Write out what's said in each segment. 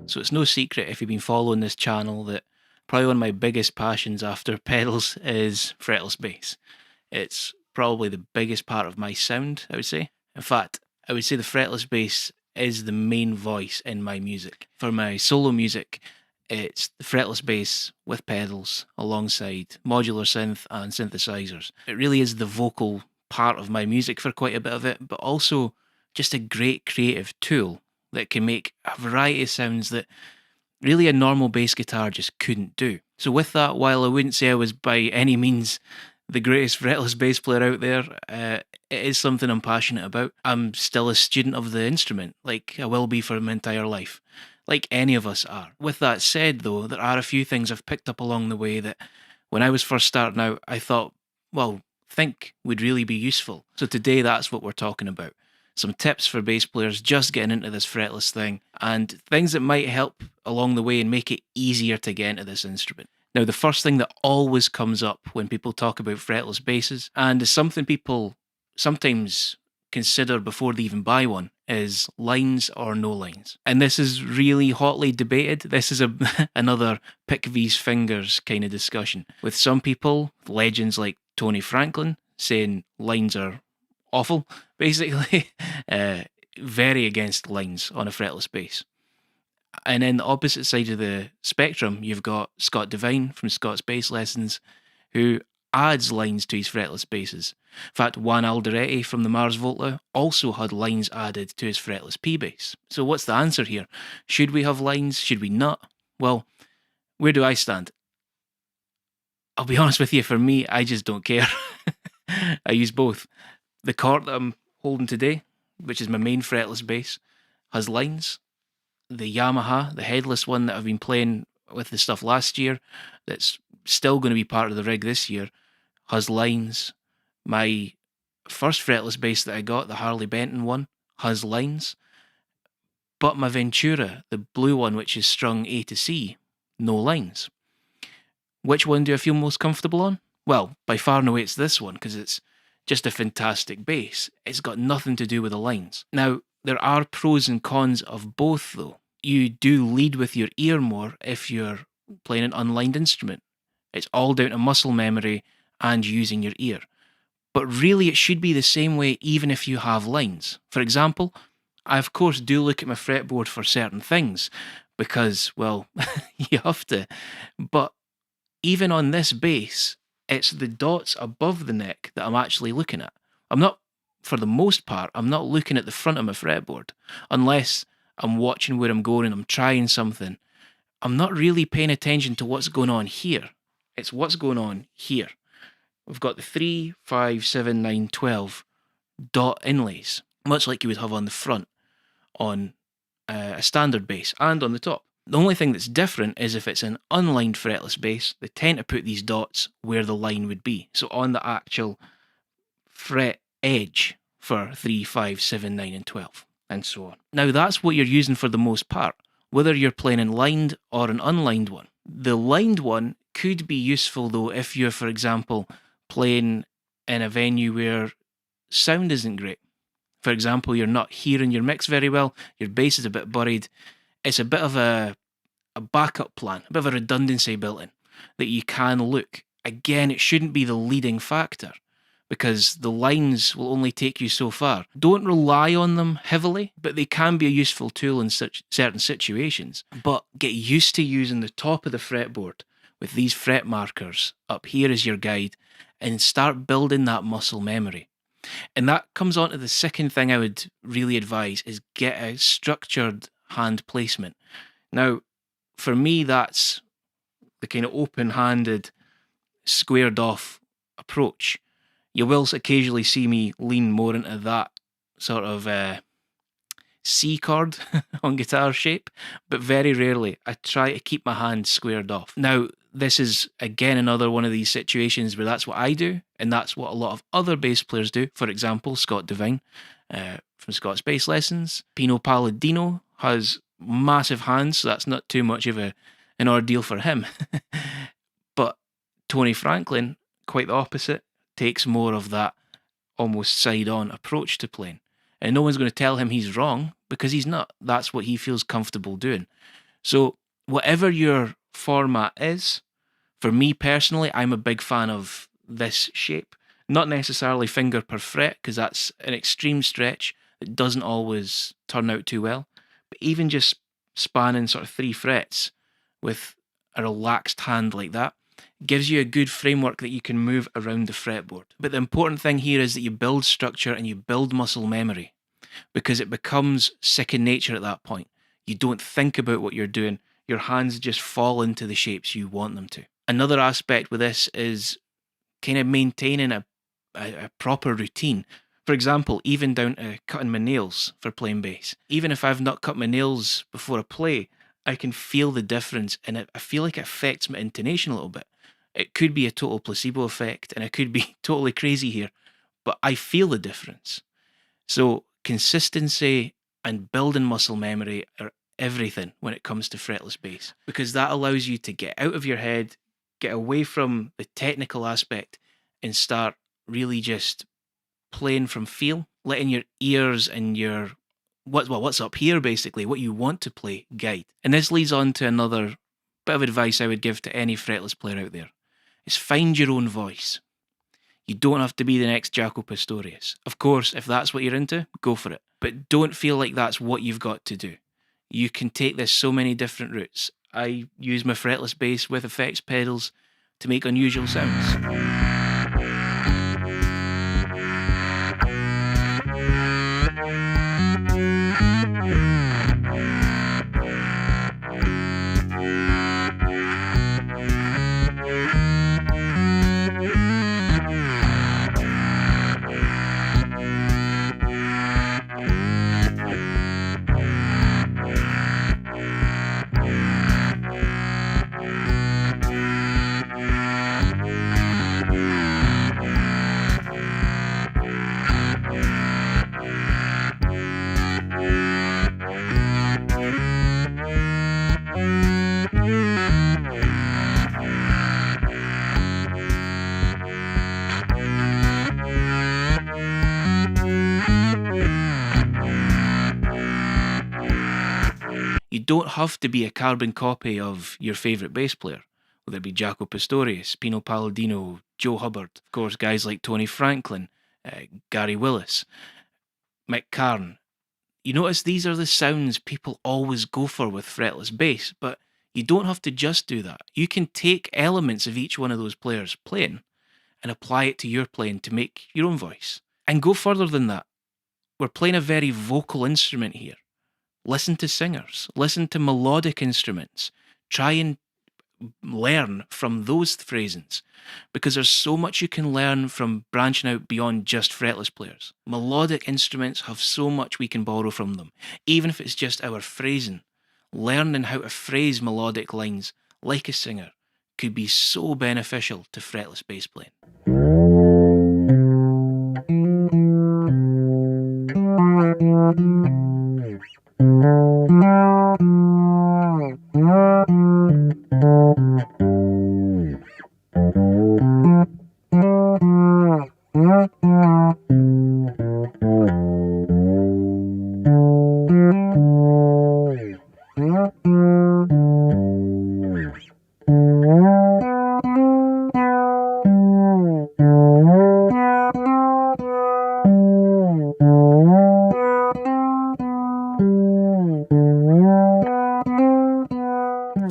So it's no secret if you've been following this channel that probably one of my biggest passions after pedals is fretless bass. It's probably the biggest part of my sound, I would say. In fact, I would say the fretless bass is the main voice in my music. For my solo music, it's the fretless bass with pedals alongside modular synth and synthesizers. It really is the vocal part of my music for quite a bit of it, but also just a great creative tool that can make a variety of sounds that really a normal bass guitar just couldn't do. So with that, while I wouldn't say I was by any means the greatest fretless bass player out there, it is something I'm passionate about. I'm still a student of the instrument, like I will be for my entire life, like any of us are. With that said, though, there are a few things I've picked up along the way that when I was first starting out, I thought, well, think would really be useful. So today, that's what we're talking about. Some tips for bass players just getting into this fretless thing, and things that might help along the way and make it easier to get into this instrument. Now, the first thing that always comes up when people talk about fretless basses, and is something people sometimes consider before they even buy one, is lines or no lines. And this is really hotly debated. This is another pick these fingers kind of discussion. With some people, legends like Tony Franklin, saying lines are awful, basically, very against lines on a fretless bass. And then the opposite side of the spectrum, you've got Scott Devine from Scott's Bass Lessons, who adds lines to his fretless basses. In fact, Juan Alderete from the Mars Volta also had lines added to his fretless P bass. So what's the answer here? Should we have lines? Should we not? Well, where do I stand? I'll be honest with you, for me, I just don't care. I use both. The Cort that I'm holding today, which is my main fretless bass, has lines. The Yamaha, the headless one that I've been playing with the stuff last year, that's still going to be part of the rig this year, has lines. My first fretless bass that I got, the Harley Benton one, has lines. But my Ventura, the blue one, which is strung A to C, no lines. Which one do I feel most comfortable on? Well, by far and away it's this one, because it's just a fantastic bass. It's got nothing to do with the lines. Now, there are pros and cons of both, though. You do lead with your ear more if you're playing an unlined instrument. It's all down to muscle memory and using your ear. But really, it should be the same way even if you have lines. For example, I of course do look at my fretboard for certain things because, well, you have to. But even on this bass, it's the dots above the neck that I'm actually looking at. For the most part, I'm not looking at the front of my fretboard, unless I'm watching where I'm going and I'm trying something. I'm not really paying attention to what's going on here. It's what's going on here. We've got the 3, 5, 7, 9, 12 dot inlays, much like you would have on the front on a standard bass and on the top. The only thing that's different is if it's an unlined fretless bass, they tend to put these dots where the line would be. So on the actual fret edge for 3, 5, 7, 9, and 12, and so on. Now that's what you're using for the most part, whether you're playing an lined or an unlined one. The lined one could be useful though if you're, for example, playing in a venue where sound isn't great. For example, you're not hearing your mix very well, your bass is a bit buried. It's a bit of a backup plan, a bit of a redundancy built in, that you can look. Again, it shouldn't be the leading factor, because the lines will only take you so far. Don't rely on them heavily, but they can be a useful tool in certain situations. But get used to using the top of the fretboard with these fret markers up here as your guide, and start building that muscle memory. And that comes on to the second thing I would really advise, is get a structured hand placement. Now, for me, that's the kind of open-handed, squared-off approach. You will occasionally see me lean more into that sort of C chord on guitar shape, but very rarely. I try to keep my hands squared off. Now, this is again another one of these situations where that's what I do, and that's what a lot of other bass players do. For example, Scott Devine from Scott's Bass Lessons. Pino Palladino has massive hands, so that's not too much of an ordeal for him. But Tony Franklin, quite the opposite, takes more of that almost side-on approach to playing. And no one's going to tell him he's wrong, because he's not. That's what he feels comfortable doing. So whatever your format is, for me personally, I'm a big fan of this shape. Not necessarily finger per fret, because that's an extreme stretch that doesn't always turn out too well. But even just spanning sort of 3 frets with a relaxed hand like that gives you a good framework that you can move around the fretboard. But the important thing here is that you build structure and you build muscle memory, because it becomes second nature at that point. You don't think about what you're doing. Your hands just fall into the shapes you want them to. Another aspect with this is kind of maintaining a proper routine. For example, even down to cutting my nails for playing bass. Even if I've not cut my nails before I play, I can feel the difference, and I feel like it affects my intonation a little bit. It could be a total placebo effect, and I could be totally crazy here, but I feel the difference. So consistency and building muscle memory are everything when it comes to fretless bass, because that allows you to get out of your head, get away from the technical aspect, and start really just playing from feel, letting your ears and your what's up here, basically, what you want to play, guide. And this leads on to another bit of advice I would give to any fretless player out there. Is find your own voice. You don't have to be the next Jaco Pastorius. Of course, if that's what you're into, go for it. But don't feel like that's what you've got to do. You can take this so many different routes. I use my fretless bass with effects pedals to make unusual sounds. You don't have to be a carbon copy of your favourite bass player, whether it be Jaco Pastorius, Pino Palladino, Joe Hubbard, of course, guys like Tony Franklin, Gary Willis, Mick Karn. You notice these are the sounds people always go for with fretless bass, but you don't have to just do that. You can take elements of each one of those players playing and apply it to your playing to make your own voice. And go further than that. We're playing a very vocal instrument here. Listen to singers, listen to melodic instruments, try and learn from those phrasings, because there's so much you can learn from branching out beyond just fretless players. Melodic instruments have so much we can borrow from them, even if it's just our phrasing. Learning how to phrase melodic lines like a singer could be so beneficial to fretless bass playing.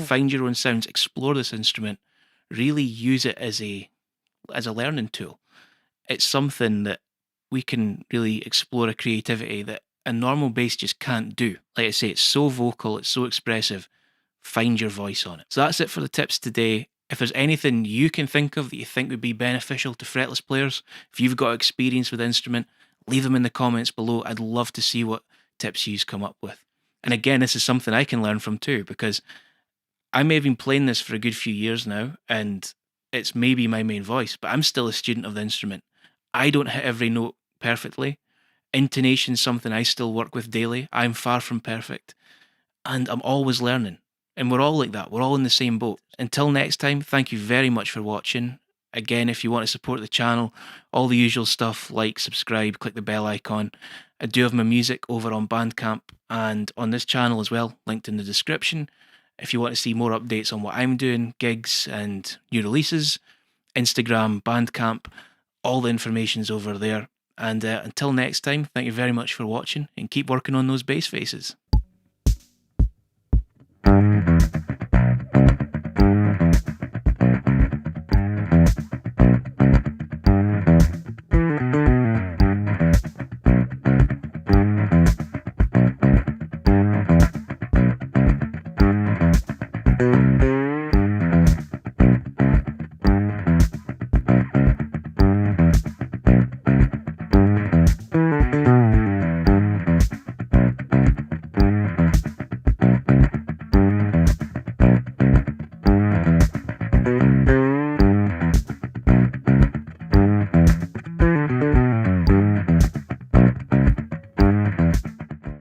Find your own sounds, explore this instrument, really use it as a learning tool. It's something that we can really explore a creativity that a normal bass just can't do. Like I say, it's so vocal, it's so expressive. find your voice on it. So that's it for the tips today. If there's anything you can think of that you think would be beneficial to fretless players, if you've got experience with the instrument, leave them in the comments below. I'd love to see what tips you come up with. And again, this is something I can learn from too, because I may have been playing this for a good few years now, and it's maybe my main voice, but I'm still a student of the instrument. I don't hit every note perfectly. Intonation's something I still work with daily. I'm far from perfect, and I'm always learning. And we're all like that. We're all in the same boat. Until next time, thank you very much for watching. Again, if you want to support the channel, all the usual stuff, like, subscribe, click the bell icon. I do have my music over on Bandcamp and on this channel as well, linked in the description. If you want to see more updates on what I'm doing, gigs and new releases, Instagram, Bandcamp, all the information's over there. And until next time, thank you very much for watching, and keep working on those bass faces.